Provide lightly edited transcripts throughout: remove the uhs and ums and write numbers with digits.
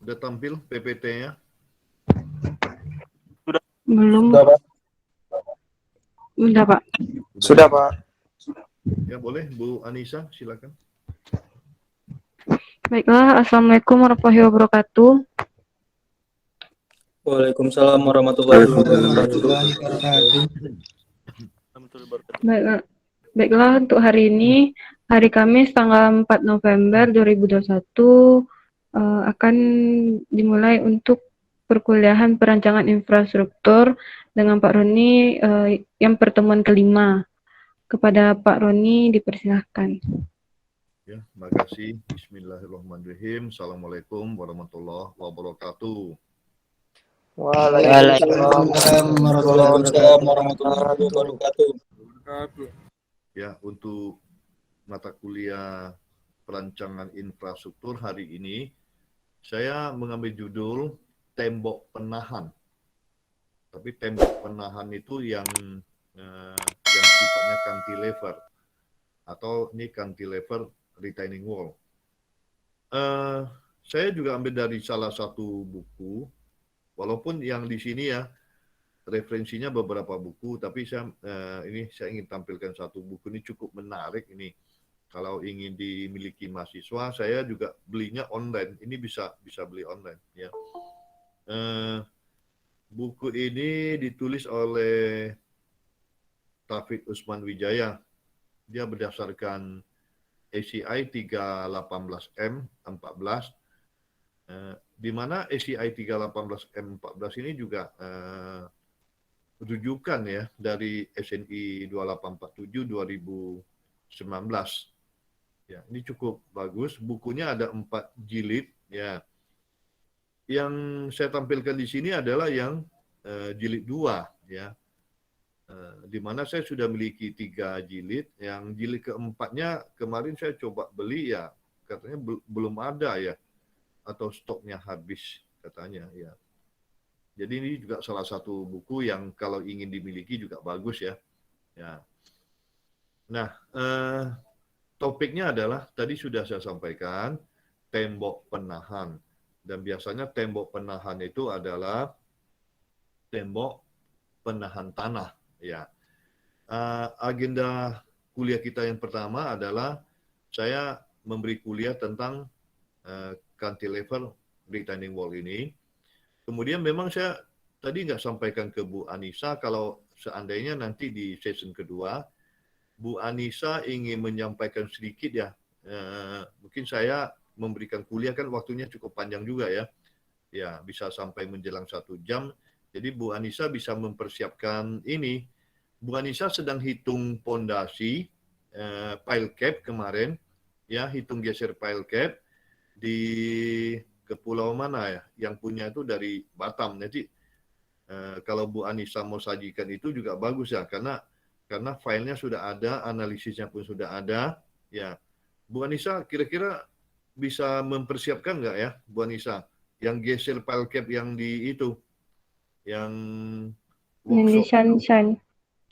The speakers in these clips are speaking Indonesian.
Udah tampil PPT-nya? Belum. Sudah, Pak. Udah, Pak. Sudah, Pak. Ya, boleh. Bu Anissa, silakan. Baiklah, Assalamualaikum warahmatullahi wabarakatuh. Waalaikumsalam warahmatullahi wabarakatuh. Baiklah, baiklah untuk hari ini, hari Kamis tanggal 4 November 2021 akan dimulai untuk perkuliahan perancangan infrastruktur dengan Pak Roni yang pertemuan kelima. Kepada Pak Roni dipersilahkan. Ya, makasih. Bismillahirrahmanirrahim. Assalamualaikum warahmatullahi wabarakatuh. Waalaikumsalam Waalaikumsalam warahmatullahi wabarakatuh. Ya, untuk mata kuliah perancangan infrastruktur hari ini, saya mengambil judul tembok penahan. Tapi tembok penahan itu yang sifatnya cantilever atau ini cantilever retaining wall. Saya juga ambil dari salah satu buku, walaupun yang di sini ya referensinya beberapa buku, tapi saya ingin tampilkan satu buku ini cukup menarik ini. Kalau ingin dimiliki mahasiswa, saya juga belinya online. Ini bisa beli online ya. Buku ini ditulis oleh Taufik Usman Wijaya. Dia berdasarkan ACI 318M 14, di mana ACI 318M 14 ini juga rujukan ya dari SNI 2847 2019. Ya, ini cukup bagus. Bukunya ada 4 jilid ya. Yang saya tampilkan di sini adalah yang jilid 2 ya. Di mana saya sudah memiliki 3 jilid, yang jilid keempatnya kemarin saya coba beli ya, katanya belum ada ya, atau stoknya habis katanya ya. Jadi ini juga salah satu buku yang kalau ingin dimiliki juga bagus ya. Ya. Nah, topiknya adalah tadi sudah saya sampaikan tembok penahan, dan biasanya tembok penahan itu adalah tembok penahan tanah. Ya, agenda kuliah kita yang pertama adalah saya memberi kuliah tentang cantilever retaining wall ini. Kemudian memang saya tadi nggak sampaikan ke Bu Anissa, kalau seandainya nanti di session kedua, Bu Anissa ingin menyampaikan sedikit ya, mungkin saya memberikan kuliah kan waktunya cukup panjang juga ya, ya bisa sampai menjelang 1 jam. Jadi Bu Anissa bisa mempersiapkan ini. Bu Anissa sedang hitung pondasi pile cap kemarin, ya hitung geser pile cap di ke pulau mana ya, yang punya itu dari Batam. Jadi kalau Bu Anissa mau sajikan itu juga bagus ya, karena filenya sudah ada, analisisnya pun sudah ada. Ya, Bu Anissa kira-kira bisa mempersiapkan nggak ya, Bu Anissa, yang geser pile cap yang di itu, yang Yang di Shanshan.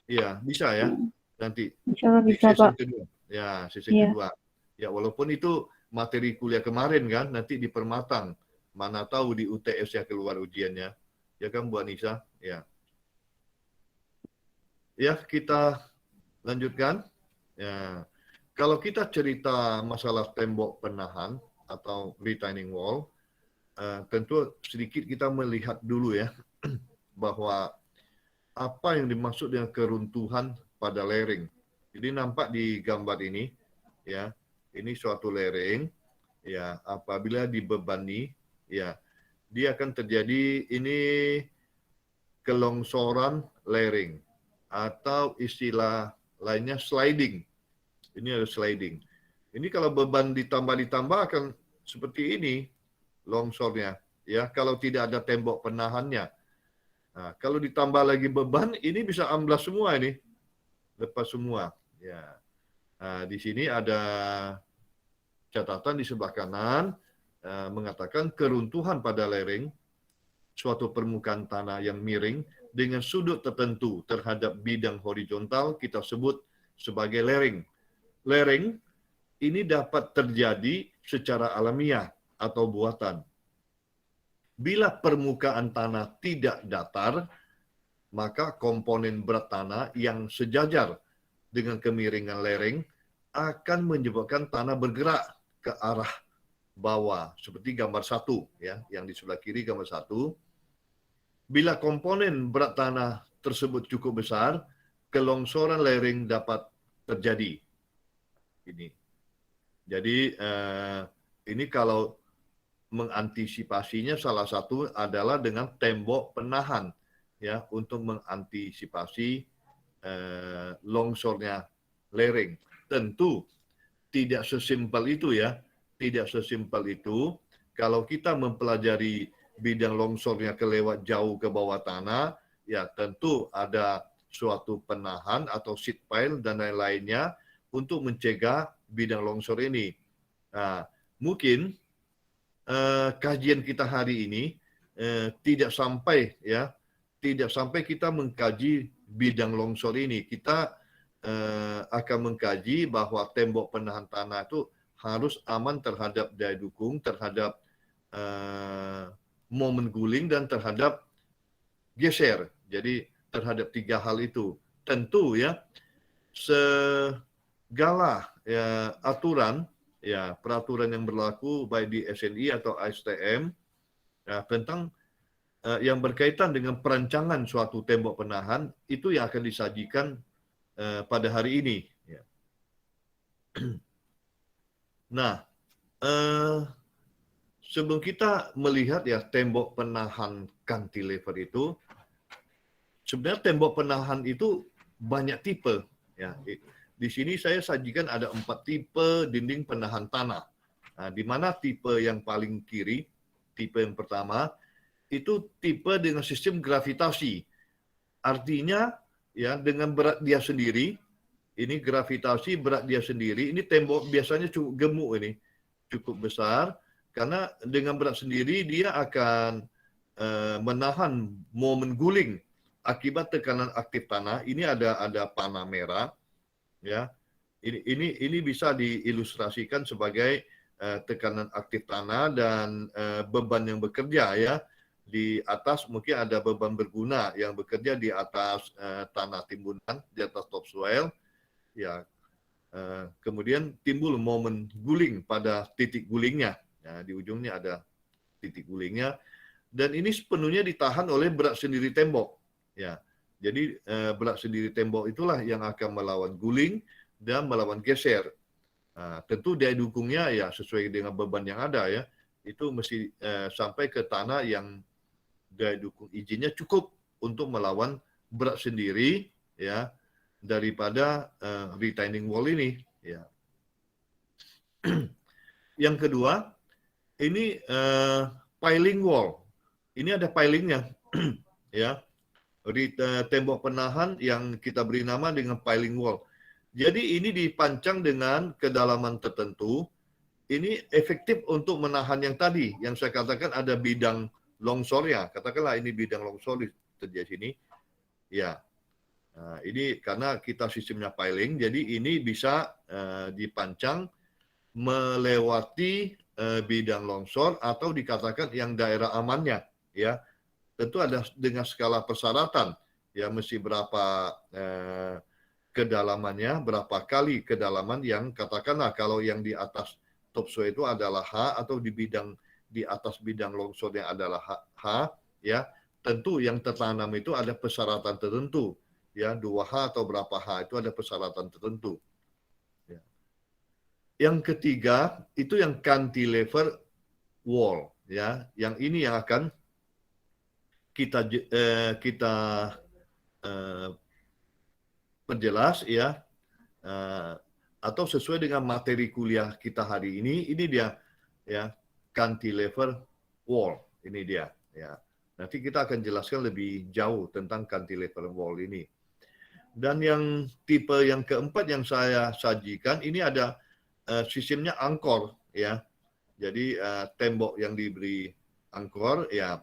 Iya, bisa ya. Nanti Insya Allah di bisa, sesi Pak. kedua. Ya, sesi Iya. kedua. Ya, walaupun itu materi kuliah kemarin kan, nanti dipermatang. Mana tahu di UTS ya keluar ujiannya. Ya kan, Bu Anissa? Ya. Ya, kita lanjutkan. Ya. Kalau kita cerita masalah tembok penahan atau retaining wall, tentu sedikit kita melihat dulu ya, bahwa apa yang dimaksud dengan keruntuhan pada lereng. Jadi nampak di gambar ini, ya, ini suatu lereng, ya, apabila dibebani, ya, dia akan terjadi ini kelongsoran lereng atau istilah lainnya sliding. Ini ada sliding. Ini kalau beban ditambah akan seperti ini longsornya, ya, kalau tidak ada tembok penahannya. Nah, kalau ditambah lagi beban, ini bisa amblas semua ini, lepas semua. Ya. Nah, di sini ada catatan di sebelah kanan mengatakan keruntuhan pada lereng suatu permukaan tanah yang miring dengan sudut tertentu terhadap bidang horizontal kita sebut sebagai lereng. Lereng ini dapat terjadi secara alamiah atau buatan. Bila permukaan tanah tidak datar, maka komponen berat tanah yang sejajar dengan kemiringan lereng akan menyebabkan tanah bergerak ke arah bawah, seperti gambar 1 ya, yang di sebelah kiri gambar 1. Bila komponen berat tanah tersebut cukup besar, kelongsoran lereng dapat terjadi. Ini. Jadi ini kalau mengantisipasinya salah satu adalah dengan tembok penahan ya, untuk mengantisipasi longsornya lereng. Tentu tidak sesimpel itu ya, tidak sesimpel itu. Kalau kita mempelajari bidang longsornya kelewat jauh ke bawah tanah, ya tentu ada suatu penahan atau seat pile dan lain-lainnya untuk mencegah bidang longsor ini. Nah, mungkin kajian kita hari ini tidak sampai kita mengkaji bidang longsor ini. Kita akan mengkaji bahwa tembok penahan tanah itu harus aman terhadap daya dukung, terhadap momen guling, dan terhadap geser. Jadi terhadap 3 hal itu. Tentu ya, segala ya, aturan ya, peraturan yang berlaku baik di SNI atau ASTM ya, tentang yang berkaitan dengan perancangan suatu tembok penahan itu yang akan disajikan pada hari ini. Ya. Nah, sebelum kita melihat ya tembok penahan cantilever itu, sebenarnya tembok penahan itu banyak tipe. Ya. Di sini saya sajikan ada 4 tipe dinding penahan tanah. Nah, di mana tipe yang paling kiri, tipe yang pertama, itu tipe dengan sistem gravitasi. Artinya, ya dengan berat dia sendiri, ini gravitasi berat dia sendiri, ini tembok biasanya cukup gemuk ini, cukup besar, karena dengan berat sendiri dia akan menahan momen guling akibat tekanan aktif tanah. Ini ada panah merah. Ya, ini bisa diilustrasikan sebagai tekanan aktif tanah dan beban yang bekerja ya. Di atas mungkin ada beban berguna yang bekerja di atas tanah timbunan, di atas topsoil. Ya, kemudian timbul momen guling pada titik gulingnya. Ya, di ujungnya ada titik gulingnya. Dan ini sepenuhnya ditahan oleh berat sendiri tembok. Ya. Jadi berat sendiri tembok itulah yang akan melawan guling dan melawan geser. Tentu daya dukungnya ya sesuai dengan beban yang ada ya. Itu mesti sampai ke tanah yang daya dukung izinnya cukup untuk melawan berat sendiri ya daripada retaining wall ini. Ya. Yang kedua, ini piling wall. Ini ada pilingnya, ya. Tembok penahan yang kita beri nama dengan piling wall. Jadi ini dipancang dengan kedalaman tertentu. Ini efektif untuk menahan yang tadi, yang saya katakan ada bidang longsornya. Katakanlah ini bidang longsor terjadi sini. Ya, nah, ini karena kita sistemnya piling, jadi ini bisa dipancang melewati bidang longsor atau dikatakan yang daerah amannya, ya. Tentu ada dengan skala persyaratan, ya mesti berapa kedalamannya, berapa kali kedalaman yang katakanlah kalau yang di atas topsoil itu adalah H atau di atas bidang longsor yang adalah H, ya tentu yang tertanam itu ada persyaratan tertentu, ya 2H atau berapa H itu ada persyaratan tertentu. Ya. Yang ketiga itu yang cantilever wall, ya yang ini yang akan kita perjelas ya atau sesuai dengan materi kuliah kita hari ini dia ya cantilever wall, ini dia ya. Nanti kita akan jelaskan lebih jauh tentang cantilever wall ini. Dan yang tipe yang keempat yang saya sajikan ini ada sistemnya angkor ya. Jadi tembok yang diberi angkor ya.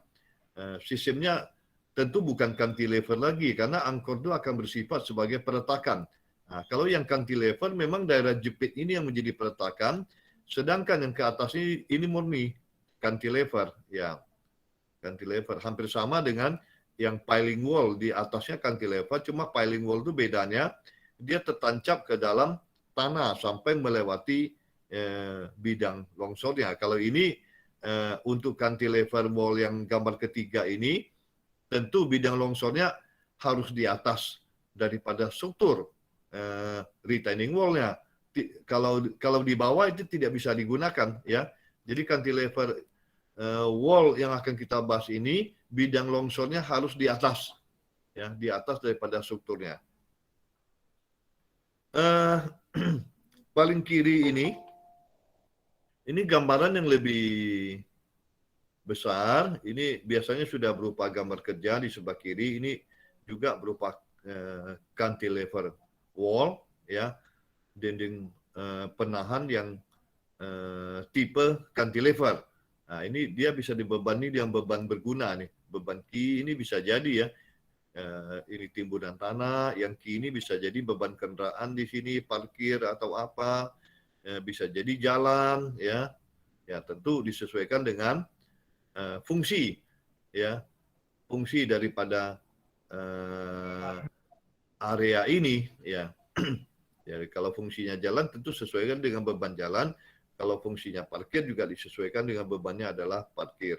Sistemnya tentu bukan cantilever lagi karena angkor itu akan bersifat sebagai peretakan. Nah, kalau yang cantilever memang daerah jepit ini yang menjadi peretakan, sedangkan yang ke atas ini murni cantilever ya. cantilever. Hampir sama dengan yang piling wall, di atasnya cantilever, cuma piling wall itu bedanya dia tertancap ke dalam tanah sampai melewati bidang longsornya. Kalau ini untuk cantilever wall yang gambar ketiga ini, tentu bidang longsornya harus di atas daripada struktur retaining wall-nya. Kalau di bawah itu tidak bisa digunakan, ya. Jadi cantilever wall yang akan kita bahas ini, bidang longsornya harus di atas, ya, di atas daripada strukturnya. Paling kiri ini gambaran yang lebih besar. Ini biasanya sudah berupa gambar kerja di sebelah kiri. Ini juga berupa cantilever wall, ya, dinding penahan yang tipe cantilever. Nah, ini dia bisa dibebani dengan beban berguna nih. Beban ki ini bisa jadi, ya, ini timbunan tanah, yang ki ini bisa jadi beban kendaraan di sini, parkir atau apa, bisa jadi jalan, ya. Ya, tentu disesuaikan dengan fungsi, ya, fungsi daripada area ini, ya. Jadi kalau fungsinya jalan tentu sesuaikan dengan beban jalan. Kalau fungsinya parkir juga disesuaikan dengan bebannya adalah parkir.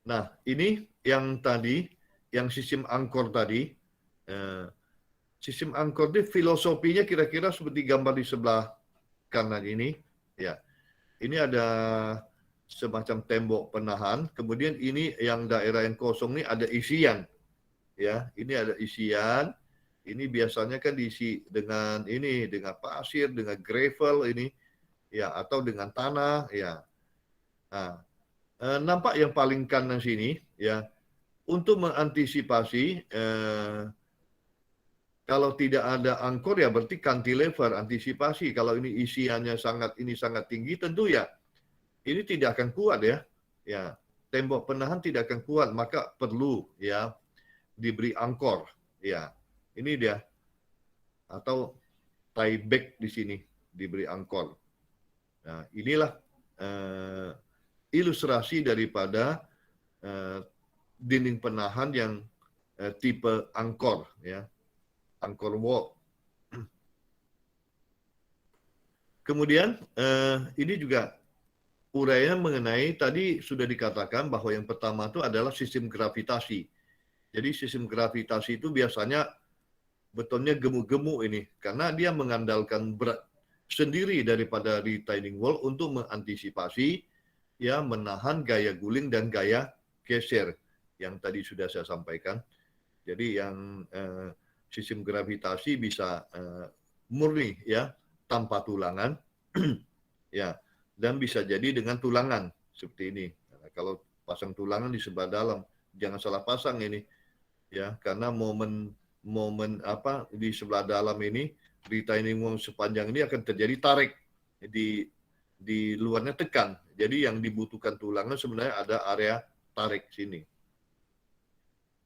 Nah, ini yang tadi, yang sistem angkor tadi. Sistem angkor ini filosofinya kira-kira seperti gambar di sebelah kanan ini. Ya, ini ada semacam tembok penahan. Kemudian ini yang daerah yang kosong ini ada isian. Ya, ini ada isian. Ini biasanya kan diisi dengan ini, dengan pasir, dengan gravel ini, ya, atau dengan tanah, ya. Nah, nampak yang paling kanan sini, ya, untuk mengantisipasi kalau tidak ada angkor, ya berarti cantilever, antisipasi. Kalau ini isiannya sangat tinggi, tentu ya ini tidak akan kuat, ya. Ya, tembok penahan tidak akan kuat, maka perlu, ya, diberi angkor, ya. Ini dia, atau tie back di sini diberi angkor. Nah, inilah ilustrasi daripada dinding penahan yang tipe angkor, ya, angkor wall. Kemudian ini juga uraian mengenai tadi sudah dikatakan bahwa yang pertama itu adalah sistem gravitasi. Jadi sistem gravitasi itu biasanya betonnya gemuk-gemuk ini, karena dia mengandalkan berat sendiri daripada retaining wall untuk mengantisipasi, ya, menahan gaya guling dan gaya geser yang tadi sudah saya sampaikan. Jadi yang sistem gravitasi bisa murni, ya, tanpa tulangan, ya, dan bisa jadi dengan tulangan seperti ini. Nah, kalau pasang tulangan di sebelah dalam, jangan salah pasang ini, ya, karena momen di sebelah dalam ini, retaining wall sepanjang ini akan terjadi tarik, di luarnya tekan. Jadi yang dibutuhkan tulangan sebenarnya ada area tarik sini.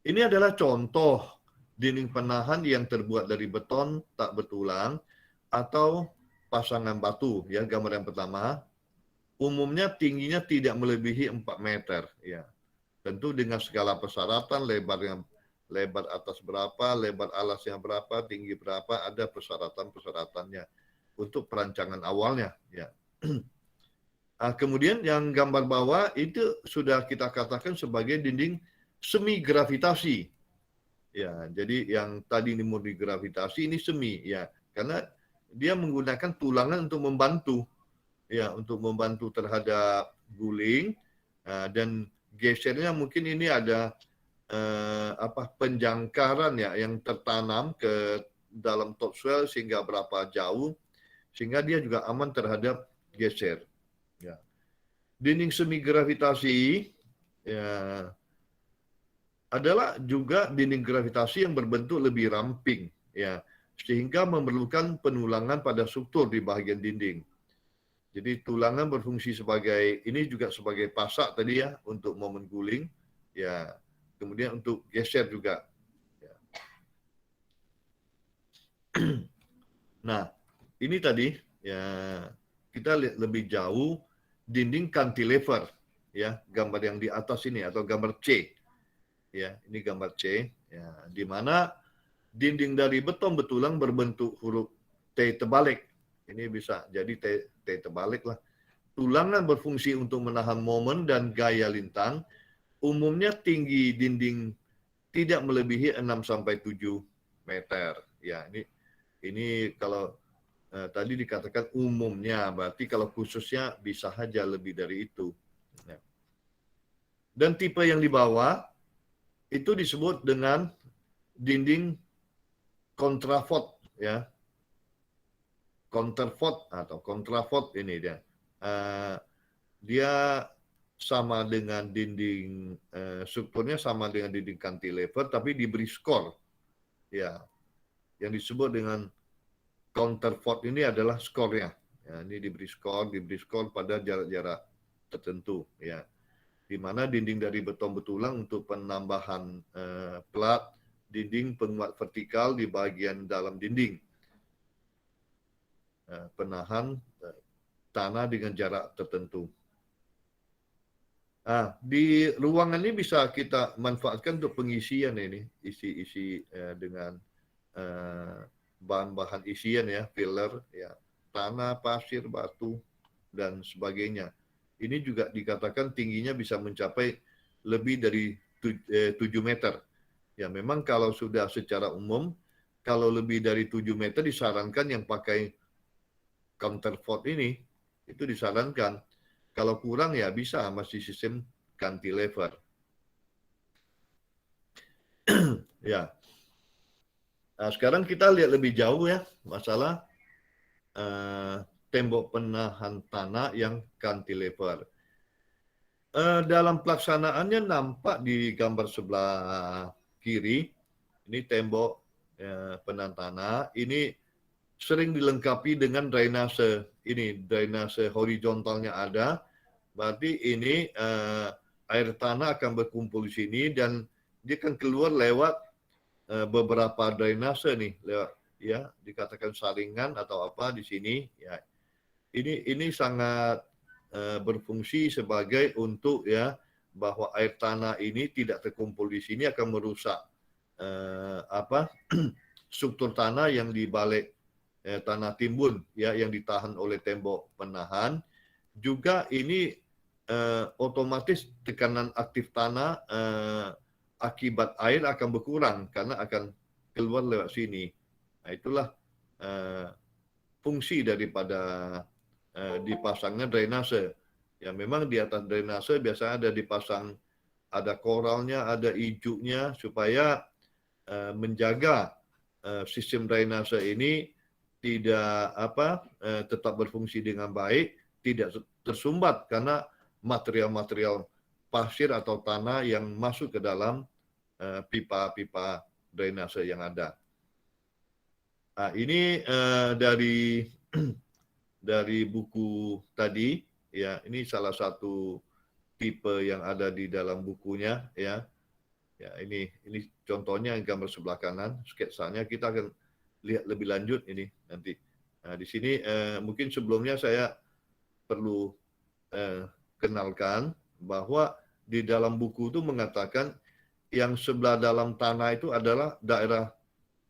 Ini adalah contoh dinding penahan yang terbuat dari beton tak bertulang atau pasangan batu, ya, gambar yang pertama. Umumnya tingginya tidak melebihi 4 meter, ya. Tentu dengan segala persyaratan, lebar atas berapa, lebar alasnya berapa, tinggi berapa, ada persyaratan-persyaratannya untuk perancangan awalnya, ya. Kemudian yang gambar bawah itu sudah kita katakan sebagai dinding semi gravitasi. Ya, jadi yang tadi ini murni gravitasi, ini semi, ya. Karena dia menggunakan tulangan untuk membantu, ya, untuk membantu terhadap guling, dan gesernya mungkin ini ada penjangkaran, ya, yang tertanam ke dalam topsoil sehingga berapa jauh, sehingga dia juga aman terhadap geser, ya. Dinding semi gravitasi, ya, adalah juga dinding gravitasi yang berbentuk lebih ramping, ya, sehingga memerlukan penulangan pada struktur di bagian dinding. Jadi tulangan berfungsi sebagai, ini juga sebagai pasak tadi, ya, untuk momen guling, ya. Kemudian untuk geser juga. Nah, ini tadi, ya, kita lihat lebih jauh dinding cantilever. ya, gambar yang di atas ini atau gambar C. Ya, ini gambar C, ya, di mana dinding dari beton betulang berbentuk huruf T terbalik. Ini bisa jadi T terbalik lah. Tulangan berfungsi untuk menahan momen dan gaya lintang. Umumnya tinggi dinding tidak melebihi 6 sampai 7 meter. Ya, ini kalau tadi dikatakan umumnya, berarti kalau khususnya bisa saja lebih dari itu. Ya. Dan tipe yang di bawah itu disebut dengan dinding kontrafort, ya. Counterfort atau kontrafort ini dia. Dia sama dengan dinding strukturnya sama dengan dinding cantilever tapi diberi skor. Ya. Yang disebut dengan counterfort ini adalah skornya. Ya, ini diberi skor pada jarak-jarak tertentu, ya. Di mana dinding dari beton betulang untuk penambahan plat, dinding penguat vertikal di bagian dalam dinding. Penahan tanah dengan jarak tertentu. Di ruangan ini bisa kita manfaatkan untuk pengisian ini, isi dengan bahan-bahan isian ya, filler, ya, tanah, pasir, batu, dan sebagainya. Ini juga dikatakan tingginya bisa mencapai lebih dari 7 meter. Ya, memang kalau sudah secara umum, kalau lebih dari 7 meter disarankan yang pakai counterfort ini, itu disarankan. Kalau kurang ya bisa masih sistem cantilever. Ya. Nah, sekarang kita lihat lebih jauh ya masalah tembok penahan tanah yang cantilever. Dalam pelaksanaannya nampak di gambar sebelah kiri, ini tembok penahan tanah. Ini sering dilengkapi dengan drainase. Ini drainase horizontalnya ada. Berarti ini air tanah akan berkumpul di sini dan dia akan keluar lewat beberapa drainase nih, lewat ya dikatakan saringan atau apa di sini. Ya, ini sangat berfungsi sebagai untuk ya bahwa air tanah ini tidak terkumpul di sini akan merusak struktur tanah yang di balik tanah timbun ya yang ditahan oleh tembok penahan. Juga ini otomatis tekanan aktif tanah akibat air akan berkurang karena akan keluar lewat sini. Nah, itulah fungsi daripada dipasangnya drainase. Ya memang di atas drainase biasanya ada dipasang ada koralnya, ada ijunya supaya menjaga sistem drainase ini tidak tetap berfungsi dengan baik, tidak tersumbat karena material-material pasir atau tanah yang masuk ke dalam pipa-pipa drainase yang ada. Nah, ini dari buku tadi, ya ini salah satu tipe yang ada di dalam bukunya, ya. Ya ini contohnya yang gambar sebelah kanan, sketsanya kita akan lihat lebih lanjut ini nanti. Nah, di sini mungkin sebelumnya saya perlu kenalkan bahwa di dalam buku itu mengatakan yang sebelah dalam tanah itu adalah daerah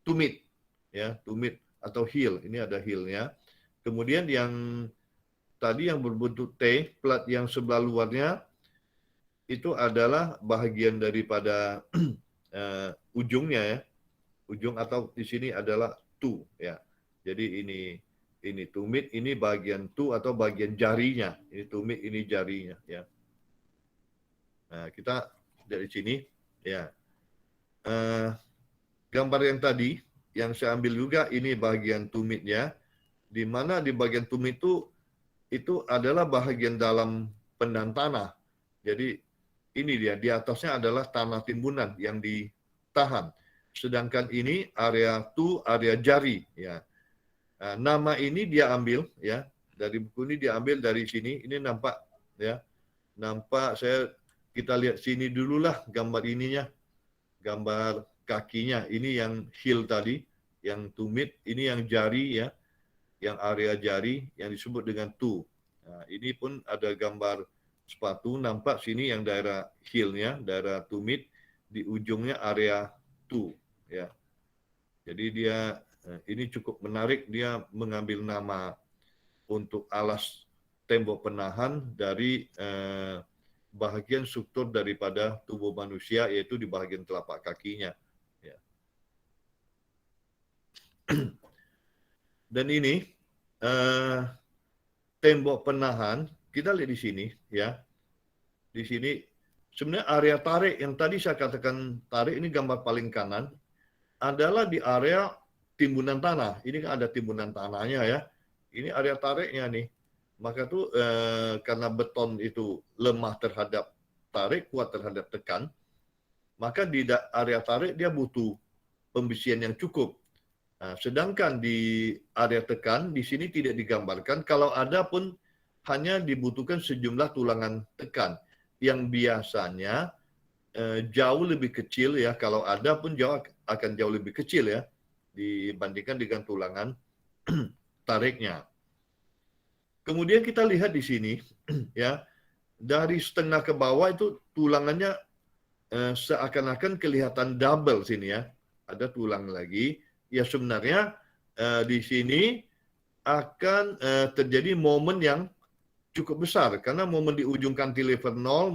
tumit, ya tumit atau hill. Ini ada hillnya. Kemudian yang tadi yang berbentuk T, plat yang sebelah luarnya itu adalah bagian daripada ujungnya ya. Ujung atau di sini adalah tu ya. Jadi ini tumit, ini bagian tu atau bagian jarinya. Ini tumit, ini jarinya ya. Nah, kita dari sini ya. Gambar yang tadi yang saya ambil juga ini bagian tumitnya, di mana di bagian tumit itu adalah bagian dalam pendan tanah. Jadi ini dia, di atasnya adalah tanah timbunan yang ditahan. Sedangkan ini area area jari ya. Nah, nama ini dia ambil ya dari buku ini diambil dari sini. Ini nampak ya. Nampak kita lihat sini dululah gambar ininya. Gambar kakinya. Ini yang heel tadi, yang tumit, ini yang jari ya. Yang area jari yang disebut dengan tu. Nah, ini pun ada gambar sepatu, nampak sini yang daerah heel-nya, daerah tumit, di ujungnya area 2 ya. Jadi dia ini cukup menarik, dia mengambil nama untuk alas tembok penahan dari bahagian struktur daripada tubuh manusia, yaitu di bahagian telapak kakinya. Ya. Dan ini tembok penahan, kita lihat di sini ya. Di sini sebenarnya area tarik yang tadi saya katakan tarik, ini gambar paling kanan adalah di area timbunan tanah. Ini kan ada timbunan tanahnya ya. Ini area tariknya nih. Maka tuh karena beton itu lemah terhadap tarik, kuat terhadap tekan, maka di area tarik dia butuh pembesian yang cukup. Nah, sedangkan di area tekan di sini tidak digambarkan. Kalau ada pun hanya dibutuhkan sejumlah tulangan tekan yang biasanya jauh lebih kecil ya. Kalau ada pun akan jauh lebih kecil ya dibandingkan dengan tulangan tariknya. Kemudian kita lihat di sini ya, dari setengah ke bawah itu tulangannya seakan-akan kelihatan double sini ya. Ada tulang lagi. Ya sebenarnya di sini akan terjadi momen yang cukup besar karena momen di ujung cantilever 0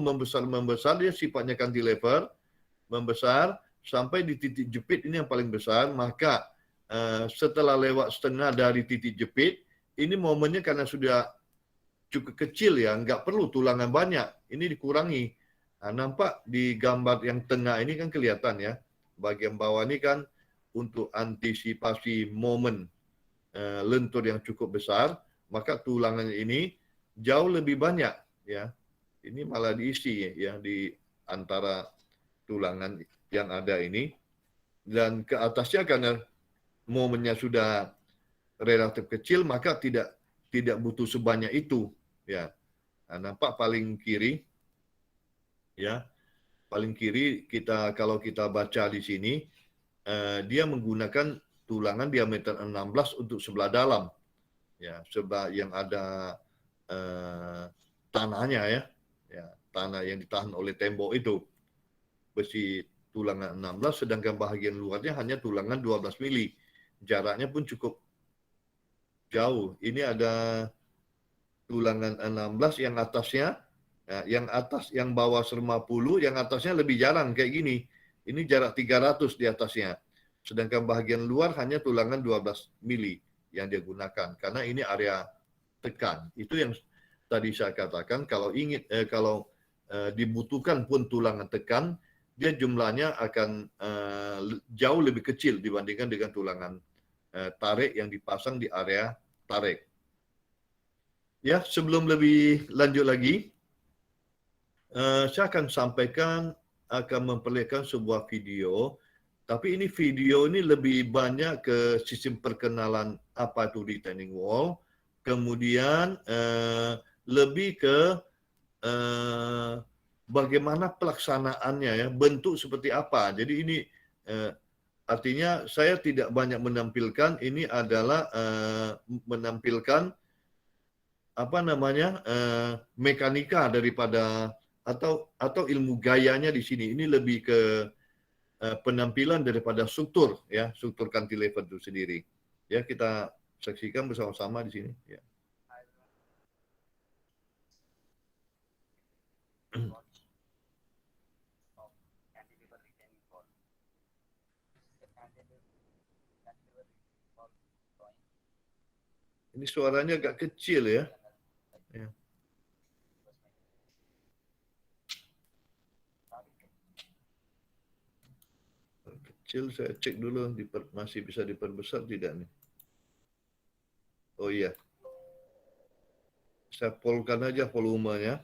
membesar dia sifatnya cantilever membesar sampai di titik jepit ini yang paling besar. Maka setelah lewat setengah dari titik jepit, ini momennya karena sudah cukup kecil ya, nggak perlu tulangan banyak, ini dikurangi. Nah, nampak di gambar yang tengah ini kan kelihatan ya, bagian bawah ini kan untuk antisipasi momen lentur yang cukup besar, maka tulangan ini jauh lebih banyak ya. Ini malah diisi ya di antara tulangan yang ada ini, dan ke atasnya karena momennya sudah relatif kecil maka tidak butuh sebanyak itu ya. Nah, nampak paling kiri ya, paling kiri kalau kita baca di sini dia menggunakan tulangan diameter 16 untuk sebelah dalam ya, sebelah yang ada tanahnya ya, tanah yang ditahan oleh tembok itu besi tulangan 16, sedangkan bahagian luarnya hanya tulangan 12 mili. Jaraknya pun cukup jauh. Ini ada tulangan 16 yang atasnya, yang bawah 50, yang atasnya lebih jarang kayak gini. Ini jarak 300 di atasnya. Sedangkan bahagian luar hanya tulangan 12 mili yang dia gunakan. Karena ini area tekan. Itu yang tadi saya katakan, kalau dibutuhkan pun tulangan tekan, dia jumlahnya akan jauh lebih kecil dibandingkan dengan tulangan tarik yang dipasang di area tarik. Ya, sebelum lebih lanjut lagi, saya akan memperlihatkan sebuah video, tapi ini video ini lebih banyak ke sistem perkenalan apa itu retaining wall, kemudian lebih ke bagaimana pelaksanaannya ya, bentuk seperti apa. Jadi ini artinya saya tidak banyak menampilkan, ini adalah menampilkan mekanika daripada atau ilmu gayanya di sini. Ini lebih ke penampilan daripada struktur ya, struktur cantilever itu sendiri. Ya, kita saksikan bersama-sama di sini ya. Ini suaranya agak kecil ya. Ya. Kecil, saya cek dulu masih bisa diperbesar tidak nih. Oh iya. Saya polkan aja volumenya.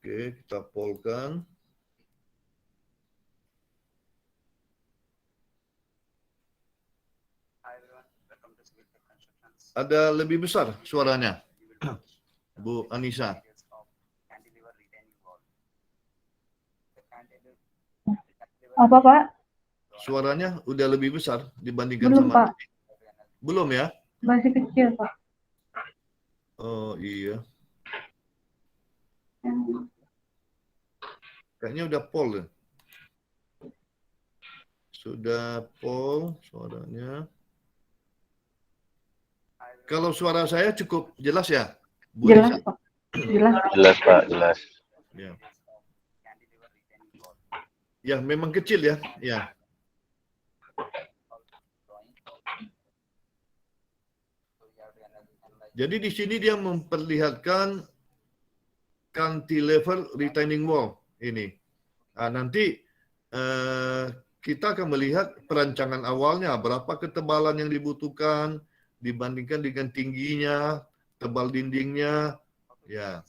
Oke, kita polkan. Ada lebih besar suaranya, Bu Anissa. Apa, Pak? suaranya udah lebih besar dibandingkan Belum, sama Pak. tadi? Belum ya? Masih kecil, Pak. Oh iya, kayaknya udah pol ya. Sudah pol suaranya. Kalau suara saya cukup jelas ya, Bu Jelas, Lisa? Pak. Jelas. Jelas Pak, jelas. Ya. Ya, memang kecil ya. Ya. Jadi di sini dia memperlihatkan cantilever retaining wall ini. Nah, nanti kita akan melihat perancangan awalnya, berapa ketebalan yang dibutuhkan dibandingkan dengan tingginya, tebal dindingnya, ya.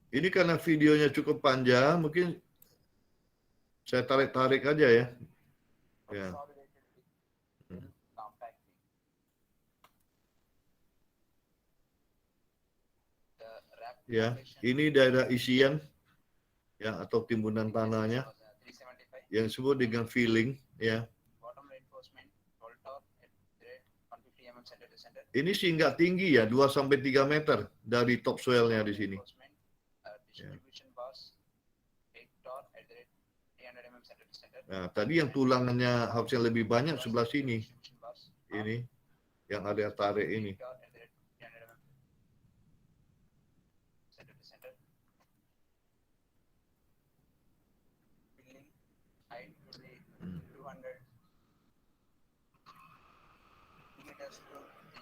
Ini karena videonya cukup panjang, mungkin saya tarik-tarik aja ya. Ya. Ya, ini daerah isian ya atau timbunan tanahnya yang disebut dengan filling ya. Ini sih nggak tinggi ya, 2 sampai 3 meter dari topsoilnya di sini. Ya. Nah, tadi yang tulangannya harusnya lebih banyak sebelah sini. Ini yang ada tarik ini.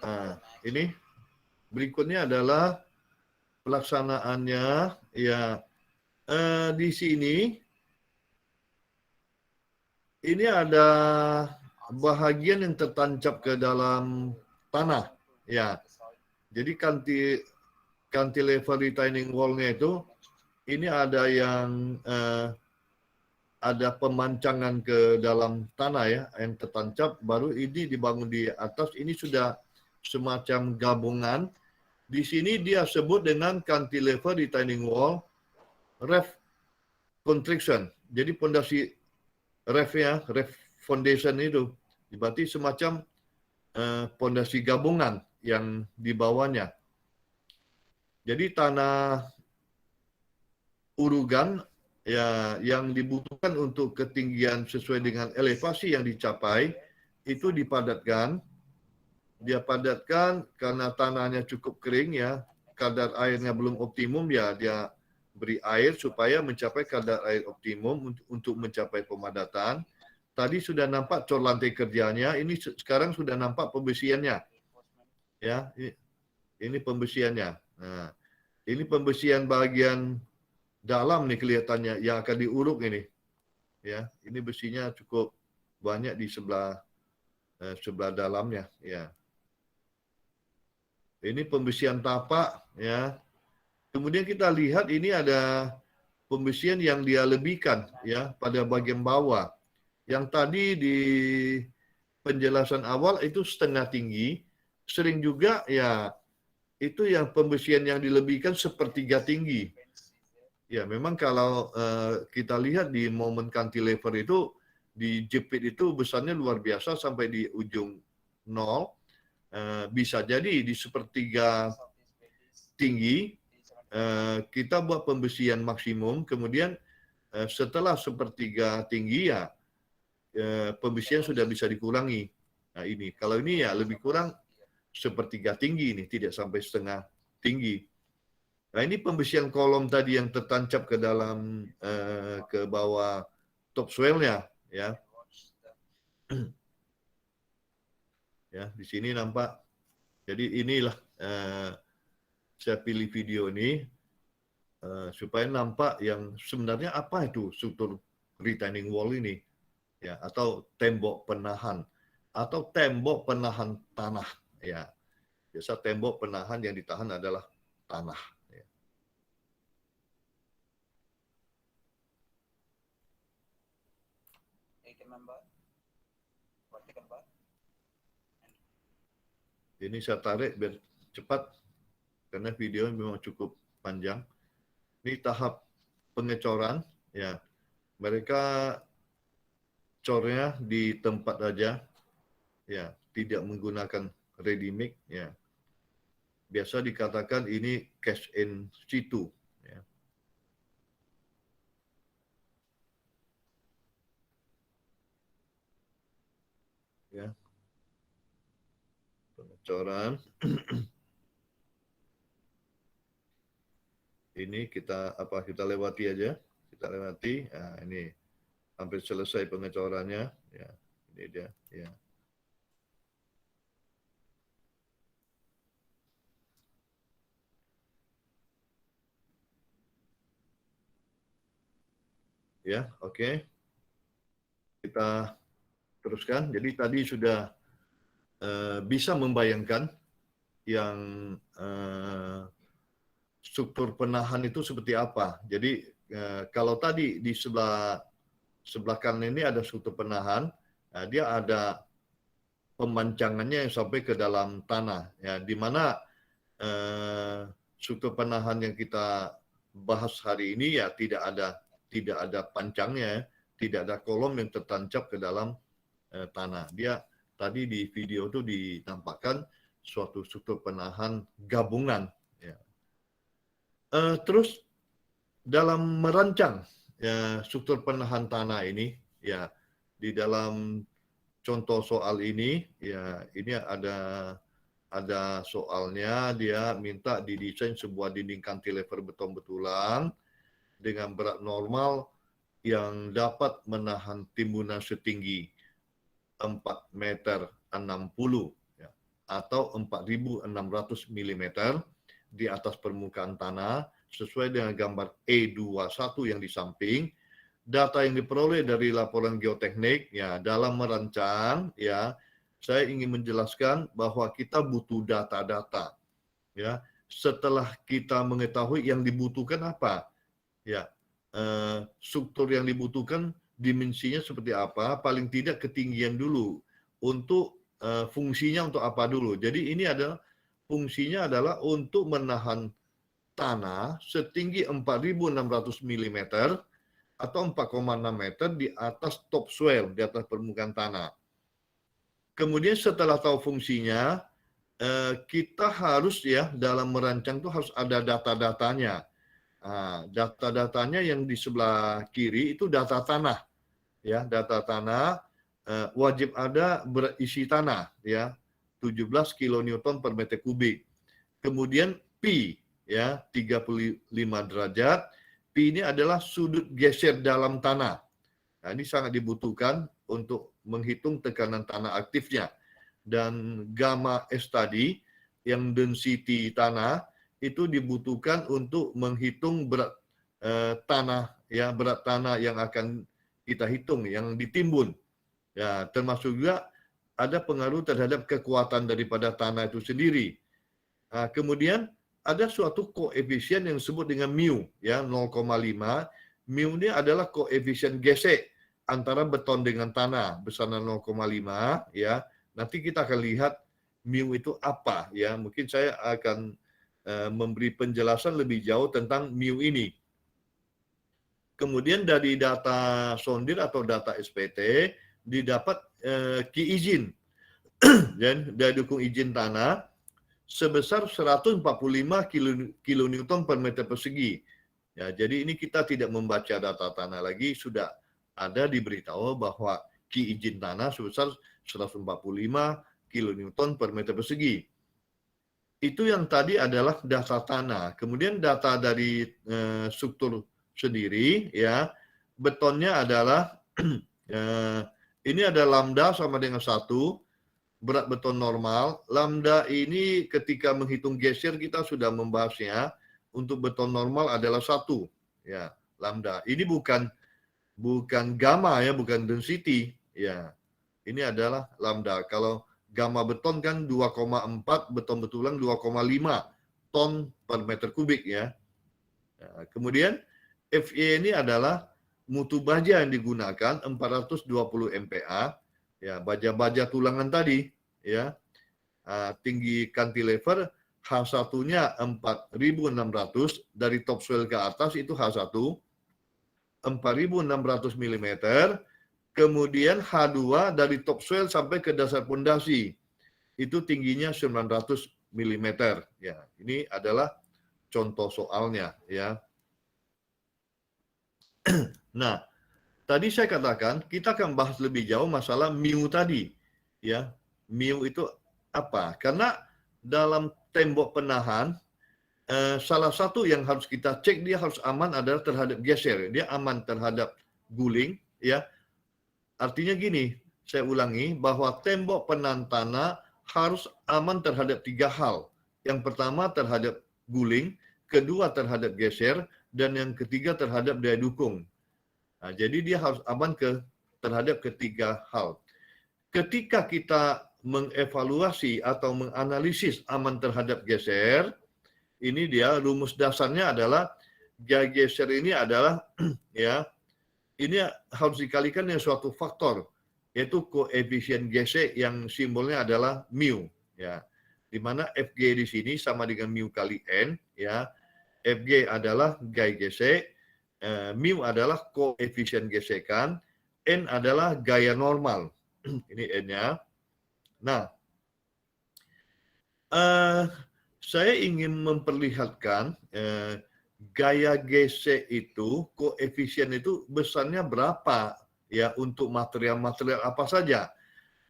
Nah, ini berikutnya adalah pelaksanaannya ya di sini ini ada bahagian yang tertancap ke dalam tanah ya. Jadi cantilever retaining wall-nya itu ini ada yang ada pemancangan ke dalam tanah ya yang tertancap, baru ini dibangun di atas. Ini sudah semacam gabungan. Di sini dia sebut dengan cantilever retaining wall ref constriction. Jadi pondasi refnya, ref foundation itu berarti semacam pondasi gabungan yang di bawahnya. Jadi tanah urugan ya yang dibutuhkan untuk ketinggian sesuai dengan elevasi yang dicapai itu dipadatkan. Dia padatkan karena tanahnya cukup kering ya, kadar airnya belum optimum ya, dia beri air supaya mencapai kadar air optimum untuk mencapai pemadatan. Tadi sudah nampak cor lantai kerjanya, ini sekarang sudah nampak pembesiannya. Ya, ini pembesiannya. Nah, ini pembesian bagian dalam nih kelihatannya yang akan diuruk ini. Ya, ini besinya cukup banyak di sebelah dalamnya ya. Ini pembesian tapak ya. Kemudian kita lihat ini ada pembesian yang dia lebihkan ya pada bagian bawah. Yang tadi di penjelasan awal itu setengah tinggi, sering juga ya itu yang pembesian yang dilebihkan sepertiga tinggi. Ya, memang kalau kita lihat di momen cantilever itu dijepit itu besarnya luar biasa sampai di ujung nol. Bisa jadi di sepertiga tinggi kita buat pembesian maksimum, kemudian setelah sepertiga tinggi ya pembesian sudah bisa dikurangi. Nah ini, kalau ini ya lebih kurang sepertiga tinggi ini, tidak sampai setengah tinggi. Nah ini pembesian kolom tadi yang tertancap ke dalam ke bawah topsoilnya ya. Ya, di sini nampak. Jadi inilah saya pilih video ini supaya nampak yang sebenarnya apa itu struktur retaining wall ini ya, atau tembok penahan tanah ya. Biasa tembok penahan yang ditahan adalah tanah ya. Ini saya tarik biar cepat karena video memang cukup panjang. Ini tahap pengecoran, ya. Mereka cornya di tempat aja, ya, tidak menggunakan ready mix, ya. Biasa dikatakan ini cash in situ, ya. Ya, pengecoran. Ini kita lewati aja, kita lewati. Nah, ini hampir selesai pengecorannya, ya. Ini dia, ya. Ya, oke. Kita teruskan. Jadi tadi sudah bisa membayangkan yang struktur penahan itu seperti apa. Jadi kalau tadi di sebelah kanan ini ada struktur penahan, dia ada pemancangannya yang sampai ke dalam tanah, ya, di mana struktur penahan yang kita bahas hari ini ya tidak ada pancangnya, tidak ada kolom yang tertancap ke dalam tanah. Dia tadi di video itu ditampakkan suatu struktur penahan gabungan. Ya. Terus dalam merancang ya, struktur penahan tanah ini, ya, di dalam contoh soal ini, ya, ini ada soalnya, dia minta didesain sebuah dinding cantilever beton betulan dengan berat normal yang dapat menahan timbunan setinggi 4,60 meter ya, atau 4.600 mm di atas permukaan tanah sesuai dengan gambar E21 yang di samping. Data yang diperoleh dari laporan geoteknik, ya, dalam merancang, ya, saya ingin menjelaskan bahwa kita butuh data-data, ya. Setelah kita mengetahui yang dibutuhkan apa, ya, struktur yang dibutuhkan dimensinya seperti apa, paling tidak ketinggian dulu, untuk fungsinya untuk apa dulu. Jadi ini adalah fungsinya adalah untuk menahan tanah setinggi 4.600 mm atau 4,6 meter di atas topsoil, di atas permukaan tanah. Kemudian setelah tahu fungsinya, kita harus, ya, dalam merancang itu harus ada data-datanya. Data-datanya yang di sebelah kiri itu data tanah, ya, data tanah wajib ada berisi tanah, ya, 17 kilonewton per meter kubik. Kemudian P, ya, 35 derajat. P ini adalah sudut geser dalam tanah. Nah, ini sangat dibutuhkan untuk menghitung tekanan tanah aktifnya. Dan gamma S tadi, yang density tanah, itu dibutuhkan untuk menghitung berat tanah, ya, berat tanah yang akan kita hitung, yang ditimbun. Ya, termasuk juga ada pengaruh terhadap kekuatan daripada tanah itu sendiri. Kemudian ada suatu koefisien yang disebut dengan mu, ya, 0,5. Mu ini adalah koefisien gesek antara beton dengan tanah, besaran 0,5, ya. Nanti kita akan lihat mu itu apa, ya. Mungkin saya akan memberi penjelasan lebih jauh tentang mu ini. Kemudian dari data sondir atau data SPT didapat ki izin dan dari dukung izin tanah sebesar 145 kilonewton per meter persegi. Ya, jadi ini kita tidak membaca data tanah lagi, sudah ada diberitahu bahwa ki izin tanah sebesar 145 kilonewton per meter persegi. Itu yang tadi adalah data tanah. Kemudian data dari struktur sendiri, ya, betonnya adalah ini ada lambda sama dengan 1, berat beton normal. Lambda ini ketika menghitung geser kita sudah membahasnya. Untuk beton normal adalah 1, ya, lambda. Ini bukan gamma, ya, bukan density, ya. Ini adalah lambda. Kalau gamma beton kan 2,4, beton betulan 2,5 ton per meter kubik, ya. Kemudian Fe ini adalah mutu baja yang digunakan 420 MPa. Ya, baja-baja tulangan tadi, ya, tinggi cantilever H1-nya 4.600 dari topsoil ke atas itu H1 4.600 mm, kemudian H2 dari topsoil sampai ke dasar pondasi itu tingginya 900 mm. Ya, ini adalah contoh soalnya ya. Nah, tadi saya katakan kita akan bahas lebih jauh masalah mu tadi ya. Mu itu apa? Karena dalam tembok penahan salah satu yang harus kita cek dia harus aman adalah terhadap geser. Dia aman terhadap guling ya. Artinya gini, saya ulangi bahwa tembok penahan tanah harus aman terhadap 3 hal. Yang pertama terhadap guling, kedua terhadap geser, dan yang ketiga terhadap daya dukung. Nah, jadi dia harus aman terhadap ketiga hal. Ketika kita mengevaluasi atau menganalisis aman terhadap geser, ini dia rumus dasarnya adalah gaya geser ini adalah ya, ini harus dikalikan dengan suatu faktor, yaitu koefisien geser yang simbolnya adalah mu ya. Di mana Fg di sini sama dengan mu kali N ya. Fg adalah gaya geser, mu adalah koefisien gesekan, N adalah gaya normal. Ini N-nya. Nah, saya ingin memperlihatkan gaya gesek itu, koefisien itu besarnya berapa ya untuk material-material apa saja.